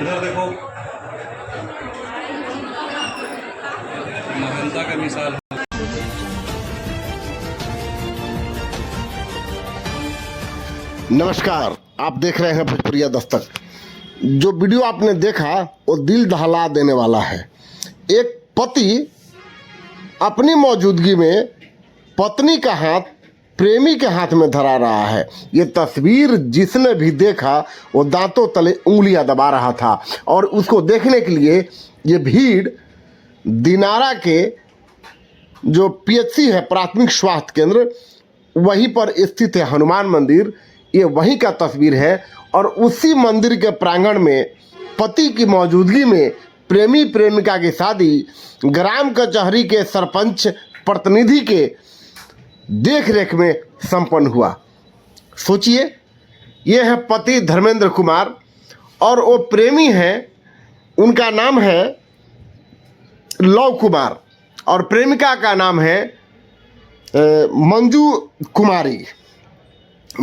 इधर देखो, महानता का मिसाल। नमस्कार, आप देख रहे हैं भोजपुरिया दस्तक। जो वीडियो आपने देखा वो दिल दहला देने वाला है। एक पति अपनी मौजूदगी में पत्नी का हाथ प्रेमी के हाथ में धरा रहा है। ये तस्वीर जिसने भी देखा वो दांतों तले उंगलियां दबा रहा था और उसको देखने के लिए ये भीड़ दिनारा के जो पीएचसी है, प्राथमिक स्वास्थ्य केंद्र, वहीं पर स्थित है हनुमान मंदिर। ये वहीं का तस्वीर है और उसी मंदिर के प्रांगण में पति की मौजूदगी में प्रेमी प्रेमिका की शादी ग्राम कचहरी के सरपंच प्रतिनिधि के देखरेख में संपन्न हुआ। सोचिए, ये है पति धर्मेंद्र कुमार और वो प्रेमी हैं, उनका नाम है लव कुमार और प्रेमिका का नाम है मंजू कुमारी।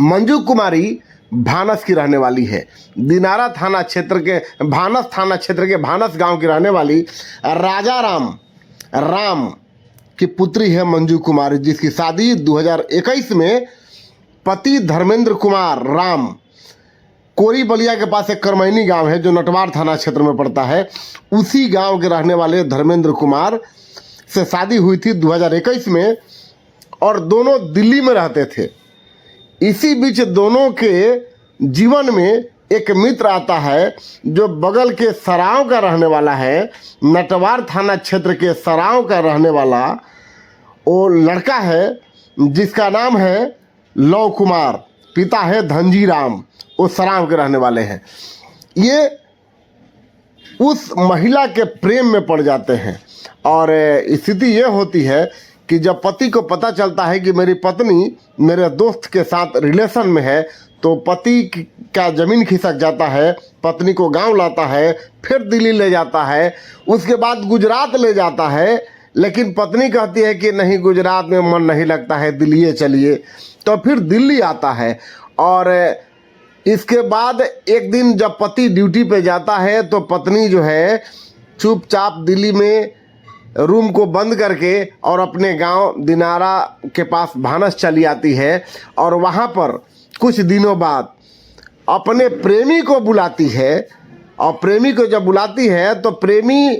मंजू कुमारी भानस की रहने वाली है। दिनारा थाना क्षेत्र के भानस गांव की रहने वाली राजा राम की पुत्री है मंजू कुमारी, जिसकी शादी 2021 में पति धर्मेंद्र कुमार राम कोरी बलिया के पास एक करमैनी गांव है जो नटवार थाना क्षेत्र में पड़ता है, उसी गांव के रहने वाले धर्मेंद्र कुमार से शादी हुई थी 2021 में और दोनों दिल्ली में रहते थे। इसी बीच दोनों के जीवन में एक मित्र आता है जो बगल के सराव का रहने वाला है, नटवार थाना क्षेत्र के सराव का रहने वाला वो लड़का है जिसका नाम है लव कुमार, पिता है धनजी राम, वो सराव के रहने वाले हैं। ये उस महिला के प्रेम में पड़ जाते हैं और स्थिति ये होती है कि जब पति को पता चलता है कि मेरी पत्नी मेरे दोस्त के साथ रिलेशन में है, तो पति का ज़मीन खिसक जाता है, पत्नी को गांव लाता है, फिर दिल्ली ले जाता है, उसके बाद गुजरात ले जाता है, लेकिन पत्नी कहती है कि नहीं, गुजरात में मन नहीं लगता है, दिल्ली चलिए। तो फिर दिल्ली आता है और इसके बाद एक दिन जब पति ड्यूटी पे जाता है तो पत्नी जो है चुपचाप दिल्ली में रूम को बंद करके और अपने गांव दिनारा के पास भानस चली आती है और वहां पर कुछ दिनों बाद अपने प्रेमी को बुलाती है। और प्रेमी को जब बुलाती है तो प्रेमी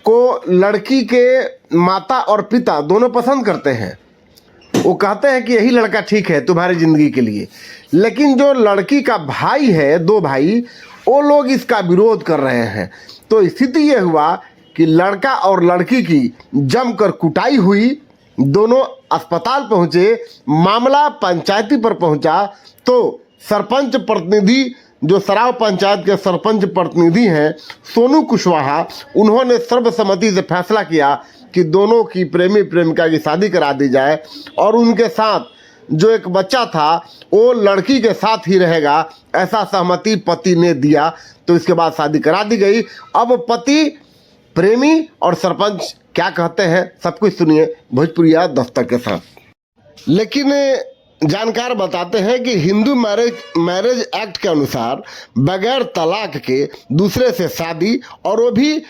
को लड़की के माता और पिता दोनों पसंद करते हैं। वो कहते हैं कि यही लड़का ठीक है तुम्हारी ज़िंदगी के लिए, लेकिन जो लड़की का भाई है, दो भाई, वो लोग इसका विरोध कर रहे हैं। तो स्थिति ये हुआ कि लड़का और लड़की की जमकर कुटाई हुई, दोनों अस्पताल पहुंचे, मामला पंचायती पर पहुंचा तो सरपंच प्रतिनिधि, जो सराव पंचायत के सरपंच प्रतिनिधि हैं सोनू कुशवाहा, उन्होंने सर्वसम्मति से फैसला किया कि दोनों की प्रेमी प्रेमिका की शादी करा दी जाए और उनके साथ जो एक बच्चा था वो लड़की के साथ ही रहेगा, ऐसा सहमति पति ने दिया। तो इसके बाद शादी करा दी गई। अब पति, प्रेमी और सरपंच क्या कहते हैं सब कुछ सुनिए भोजपुरिया दस्तक के साथ। लेकिन जानकार बताते हैं कि हिंदू मैरिज एक्ट के अनुसार बगैर तलाक के दूसरे से शादी, और वो भी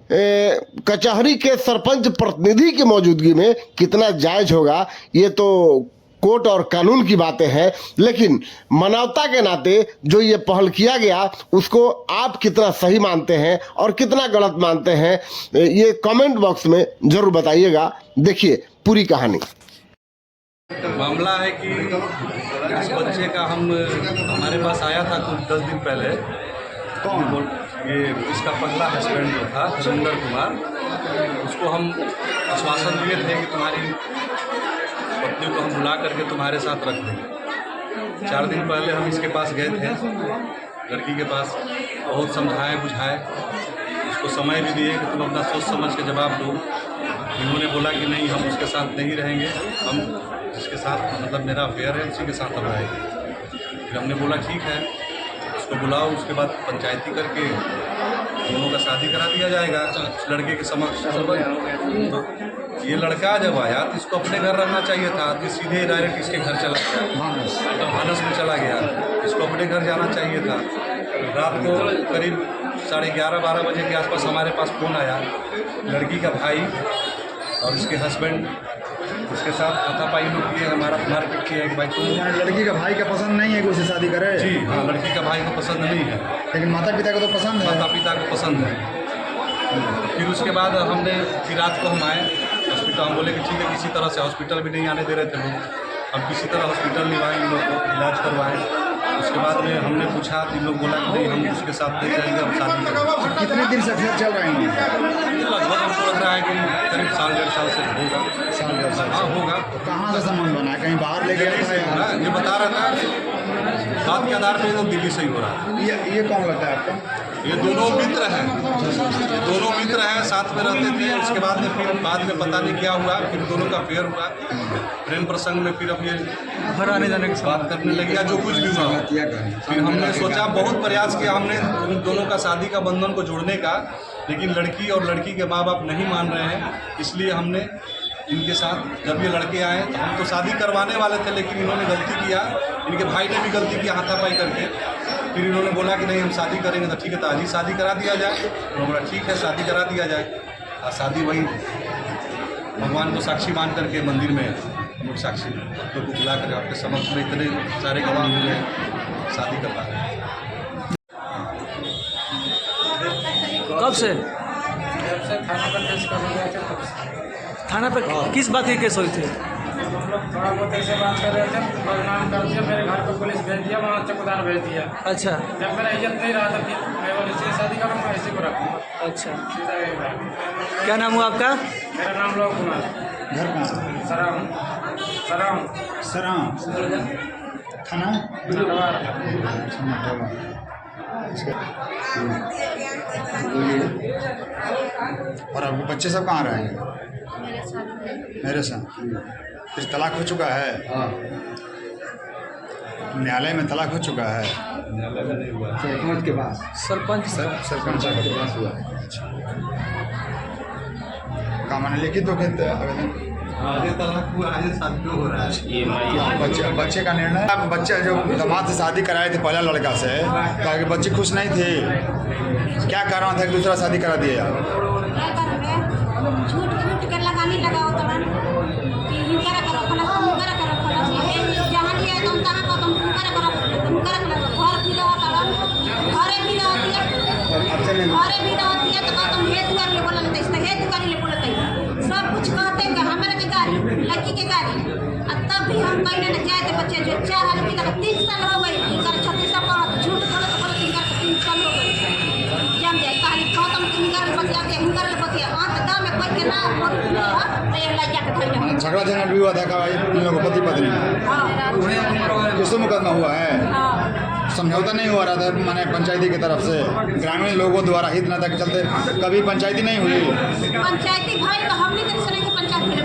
कचहरी के सरपंच प्रतिनिधि की मौजूदगी में, कितना जायज़ होगा ये तो कोर्ट और कानून की बातें हैं। लेकिन मानवता के नाते जो ये पहल किया गया उसको आप कितना सही मानते हैं और कितना गलत मानते हैं, ये कमेंट बॉक्स में ज़रूर बताइएगा। देखिए पूरी कहानी। मामला है कि इस बच्चे का हमारे पास आया था कुछ 10 दिन पहले। कौन? ये इसका पहला हस्बैंड जो था धर्मेंद्र कुमार, उसको हम आश्वासन दिए थे कि तुम्हारी पत्नी को हम बुला करके तुम्हारे साथ रख देंगे। 4 दिन पहले हम इसके पास गए थे, लड़की के पास, बहुत समझाए बुझाए, उसको समय भी दिए कि तुम अपना सोच समझ के जवाब दो। इन्होंने बोला कि नहीं, हम उसके साथ नहीं रहेंगे, हम जिसके साथ मतलब मेरा अफेयर है उसी के साथ हम रहेंगे। फिर हमने बोला ठीक है, उसको बुलाओ, उसके बाद पंचायती करके दोनों का शादी करा दिया जाएगा उस लड़के के समक्ष। तो ये लड़का जब आया तो इसको अपने घर रहना चाहिए था, तो सीधे डायरेक्ट इसके घर चला गया, तो भानस में चला गया। इसको अपने घर जाना चाहिए था। रात को करीब 11:30 बजे के आसपास हमारे पास फ़ोन आया, लड़की का भाई और उसके हस्बैंड उसके साथ हाथापाई लोग किए, हमारा मारपीट किया एक भाई को। यानी लड़की का भाई का पसंद नहीं है कि उससे शादी करे? जी हाँ, लड़की का भाई को पसंद नहीं है, लेकिन माता पिता को तो पसंद है। माता पिता को पसंद है। फिर उसके बाद हमने फिर रात को हम आए हॉस्पिटल, हम बोले कि ठीक है, किसी तरह से हॉस्पिटल भी नहीं आने दे रहे थे लोग, हम किसी तरह हॉस्पिटल ले आए, इन लोग को इलाज करवाएं। उसके बाद में हमने पूछा तो इन लोग बोला कि नहीं, हम उसके साथ नहीं रहेंगे, हम शादी करेंगे। कितने दिन से अफेयर चल रहे हैं? लगभग हमको लग रहा है कि करीब 1.5 साल से होगा। साल डेढ़ साल हाँ होगा। तो कहाँ से संबंध बना है? कहीं बाहर ले गया था या? ये बता रहा था बात के आधार पे तो दिल्ली से ही हो रहा है। ये कौन लगता है आपको? ये दोनों मित्र हैं, साथ में रहते थे। उसके बाद में फिर बाद में पता नहीं क्या हुआ, फिर दोनों का फेयर हुआ प्रेम प्रसंग में, फिर अब ये घर आने जाने की बात करने लगे या जो कुछ भी हुआ। फिर हमने सोचा, बहुत प्रयास किया हमने उन दोनों का शादी का बंधन को जोड़ने का, लेकिन लड़की और लड़की के माँ बाप नहीं मान रहे हैं। इसलिए हमने इनके साथ जब ये लड़के आए तो हम तो शादी करवाने वाले थे, लेकिन इन्होंने गलती किया, इनके भाई ने भी गलती किया हाथापाई करके। फिर इन्होंने बोला कि नहीं हम शादी करेंगे, तो ठीक है, तो आज ही शादी करा दिया जाए। तो बोला ठीक है, शादी करा दिया जाए। और शादी वही भगवान को साक्षी मान करके मंदिर में हम लोग साक्षी लोग को बुला कर आपके समक्ष में इतने सारे गवाह मिले, शादी करवा रहे हैं। कब से थाना पे किस बात की केस हुई थी? थोड़ा बहुत ऐसे बात कर रहे थे, बदनाम कर दिया, मेरे घर पर पुलिस भेज दिया, वहाँ चौकीदार भेज दिया। अच्छा, जब मेरा इज्जत नहीं रहा था, फिर मैं बोले इसे शादी करूँगा, इसी को रखूँगा। अच्छा, सीधा यही बात। क्या नाम हुआ आपका? मेरा नाम लोक कुमार, घर कहाँ? सराम सराम थाना? और अब बच्चे सब कहाँ रहे हैं? मेरे साथ। फिर तलाक हो चुका है? न्यायालय में तलाक हो चुका है? सरपंच के पास? सरपंच सरपंच के पास हुआ है। का मैंने लिखित तो आवेदन? आगे तलाक हुआ, आगे शादी हो रहा है। बच्चे का निर्णय, अब बच्चे जो दामाद से शादी कराए थे पहला लड़का से, ताकि बच्चे खुश नहीं थे, क्या कारण था कि दूसरा शादी करा दिया? झूठ झूठ के लगानी लगाओ तुरंत कि हुनकरा करो फलास हुनकरा करो फलास जहाँ लिया तो तहाँ को तुम हुनकरा करो घर भी रहो तुरंत घरे भी रहती है तो तुम हेतु कर ले बोला लेते इसका हेतु कर ले बोलते सब कुछ कहते हैं कि हमारे के गाड़ी लड़की के गाड़ी तब भी हम कहीं न जाए थे बच्चे जो 4 आदमी का 3 साल हो गई इनकर 36 साल झूठ बोलो तो बोलो इनकर 3 साल हो गई जम जाए कहानी खत्म इनकर बतिया के इनकर बतिया आंख दाम में कोई के ना और तो ये लग जाके खैले झगड़ा झगड़ा भी हुआ था का भाई इन लोगों को पति पत्नी में? किससे मुकदमा हुआ है? समझौता नहीं हो रहा था माने पंचायती की तरफ से, ग्रामीण लोगों द्वारा हित न के चलते कभी पंचायती नहीं हुई? पंचायती भाई तो हमने तो सुने कि पंचायत में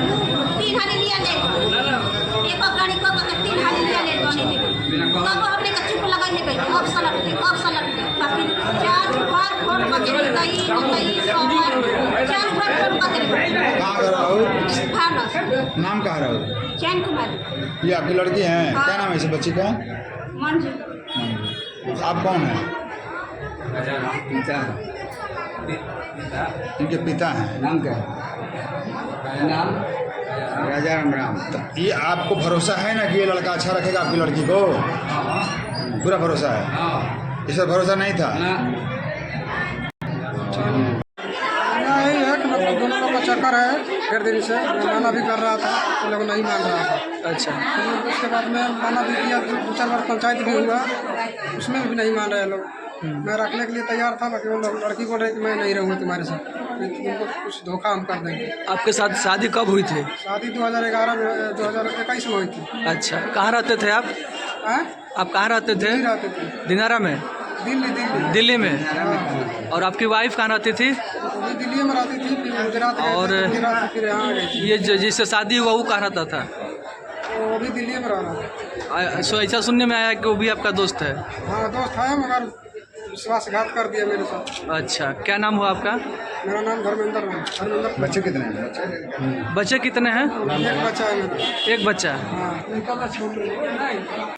3 हाली लिया ले एक गाड़ी को 3 हाली लिया ले तब हमने का चुप लगा ले गई अब सलट बाकी 4 बार फोन बजे गई सोमवार 4 बार फोन बजे कहाँ घर आओ? भानस नाम कहाँ रहो? चैन कुमार। ये आपकी लड़की है? क्या नाम है इस बच्ची का? मंजू। आप कौन हैं? इनके पिता हैं। नाम क्या है? नाम राजा राम। तो ये आपको भरोसा है ना कि ये लड़का अच्छा रखेगा आपकी लड़की को? पूरा भरोसा है? इस पर भरोसा नहीं था? यही है कि मतलब दोनों लोग का चक्कर है, फिर दिन से मना भी कर रहा था, वो लोग नहीं मान रहा था। अच्छा, फिर उसके बाद में मना भी किया, 2-4 बार पंचायत भी हुआ, उसमें भी नहीं मान रहे लोग। मैं रखने के लिए तैयार था, बाकी वो लोग लड़की बोल रहे कि मैं नहीं रहूँगा तुम्हारे साथ, तुमको कुछ धोखा हम कर देंगे। आपके साथ शादी कब हुई थी? शादी 2021 में हुई थी। अच्छा, कहाँ रहते थे आप? आप कहाँ रहते थे? दिल्ली रहते थे। दिनारा में? दिल्ली में। और आपकी वाइफ कहाँ रहती थी? वो दिल्ली में रहती थी, फिर गुजरात गए थे, और गुजरात से फिर यहाँ आ गई थी। ये जिससे शादी हुआ वो कहाँ रहता था? वो भी दिल्ली में रहा था। सो ऐसा सुनने में आया कि वो भी आपका दोस्त है? हाँ दोस्त है, मगर विश्वासघात कर दिया मेरे साथ। अच्छा, क्या नाम हुआ आपका? मेरा नाम धर्मेंद्र। बच्चे कितने हैं? बच्चे कितने हैं? एक बच्चा है मेरा। एक बच्चा। हाँ,